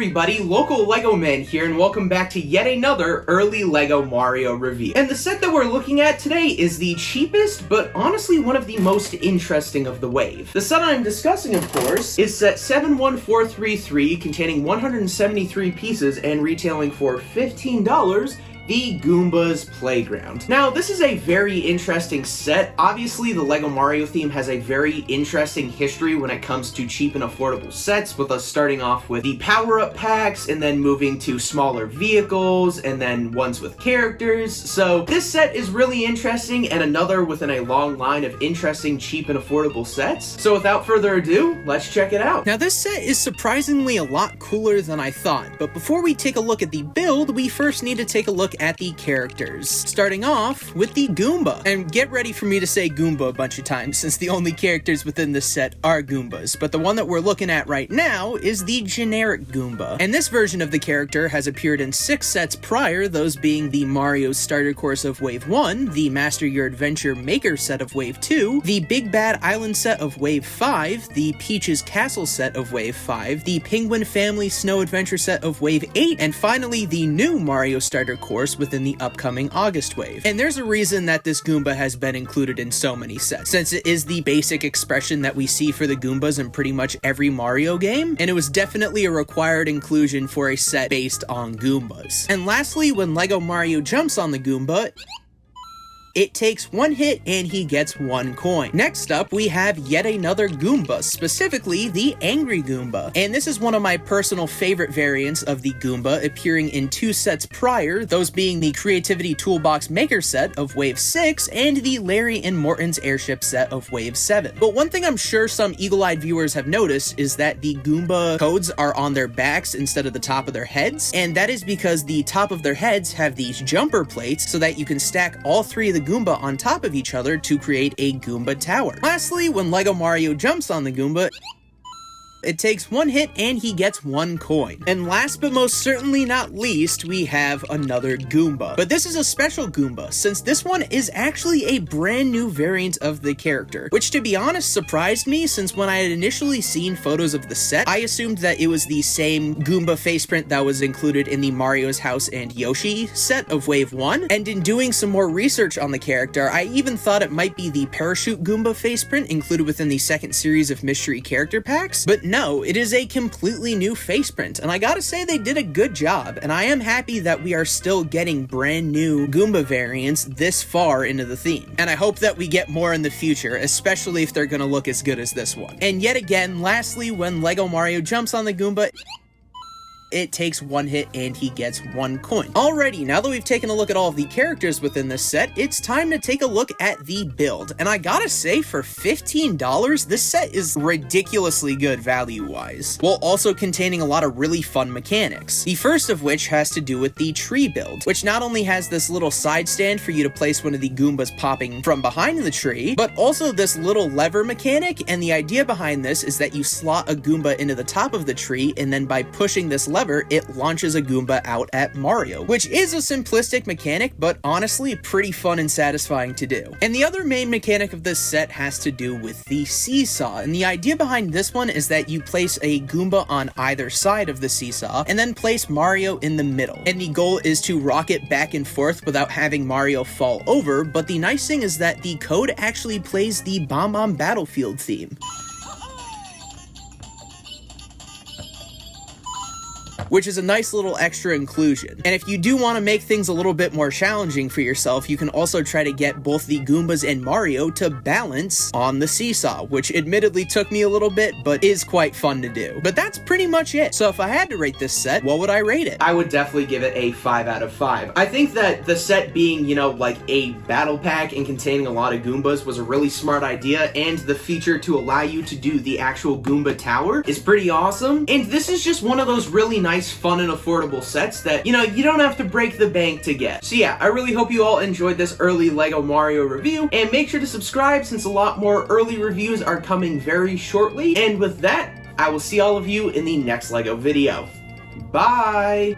everybody, local Lego Man here, and welcome back to yet another early Lego Mario review. And the set that we're looking at today is the cheapest, but honestly one of the most interesting of the wave. The set I'm discussing, of course, is set 71433, containing 173 pieces and retailing for $15, the Goombas Playground. Now, this is a very interesting set. Obviously, the Lego Mario theme has a very interesting history when it comes to cheap and affordable sets, with us starting off with the power-up packs, and then moving to smaller vehicles, and then ones with characters. So, this set is really interesting, and another within a long line of interesting, cheap, and affordable sets. So, without further ado, let's check it out. Now, this set is surprisingly a lot cooler than I thought, but before we take a look at the build, we first need to take a look at the characters. Starting off with the Goomba. And get ready for me to say Goomba a bunch of times, since the only characters within this set are Goombas, but the one that we're looking at right now is the generic Goomba. And this version of the character has appeared in 6 sets prior, those being the Mario Starter Course of Wave 1, the Master Your Adventure Maker set of Wave 2, the Big Bad Island set of Wave 5, the Peach's Castle set of Wave 5, the Penguin Family Snow Adventure set of Wave 8, and finally the new Mario Starter Course within the upcoming August wave. And there's a reason that this Goomba has been included in so many sets, since it is the basic expression that we see for the Goombas in pretty much every Mario game, and it was definitely a required inclusion for a set based on Goombas. And lastly, when Lego Mario jumps on the Goomba, it takes 1 hit and he gets 1 coin. Next up, we have yet another Goomba, specifically the Angry Goomba. And this is one of my personal favorite variants of the Goomba, appearing in 2 sets prior, those being the Creativity Toolbox Maker set of Wave 6 and the Larry and Morton's Airship set of Wave 7. But one thing I'm sure some eagle-eyed viewers have noticed is that the Goomba codes are on their backs instead of the top of their heads, and that is because the top of their heads have these jumper plates so that you can stack all 3 of the Goomba on top of each other to create a Goomba tower. Lastly, when Lego Mario jumps on the Goomba, it takes 1 hit and he gets 1 coin. And last but most certainly not least, we have another Goomba. But this is a special Goomba, since this one is actually a brand new variant of the character, which to be honest surprised me, since when I had initially seen photos of the set, I assumed that it was the same Goomba faceprint that was included in the Mario's House and Yoshi set of Wave 1, and in doing some more research on the character, I even thought it might be the Parachute Goomba faceprint included within the second series of mystery character packs, but no, it is a completely new faceprint, and I gotta say they did a good job, and I am happy that we are still getting brand new Goomba variants this far into the theme. And I hope that we get more in the future, especially if they're gonna look as good as this one. And yet again, lastly, when Lego Mario jumps on the Goomba, it takes 1 hit and he gets 1 coin. Alrighty, now that we've taken a look at all of the characters within this set, it's time to take a look at the build. And I gotta say, for $15, this set is ridiculously good value-wise, while also containing a lot of really fun mechanics. The first of which has to do with the tree build, which not only has this little side stand for you to place one of the Goombas popping from behind the tree, but also this little lever mechanic, and the idea behind this is that you slot a Goomba into the top of the tree, and then by pushing this lever, it launches a Goomba out at Mario, which is a simplistic mechanic, but honestly pretty fun and satisfying to do. And the other main mechanic of this set has to do with the seesaw, and the idea behind this one is that you place a Goomba on either side of the seesaw, and then place Mario in the middle. And the goal is to rock it back and forth without having Mario fall over, but the nice thing is that the code actually plays the Bomb Bomb Battlefield theme, which is a nice little extra inclusion. And if you do want to make things a little bit more challenging for yourself, you can also try to get both the Goombas and Mario to balance on the seesaw, which admittedly took me a little bit, but is quite fun to do. But that's pretty much it. So if I had to rate this set, what would I rate it? I would definitely give it a 5 out of 5. I think that the set being, you know, like a battle pack and containing a lot of Goombas was a really smart idea, and the feature to allow you to do the actual Goomba tower is pretty awesome. And this is just one of those really nice, fun, and affordable sets that, you know, you don't have to break the bank to get. So yeah, I really hope you all enjoyed this early Lego Mario review, and make sure to subscribe since a lot more early reviews are coming very shortly. And with that, I will see all of you in the next Lego video. Bye!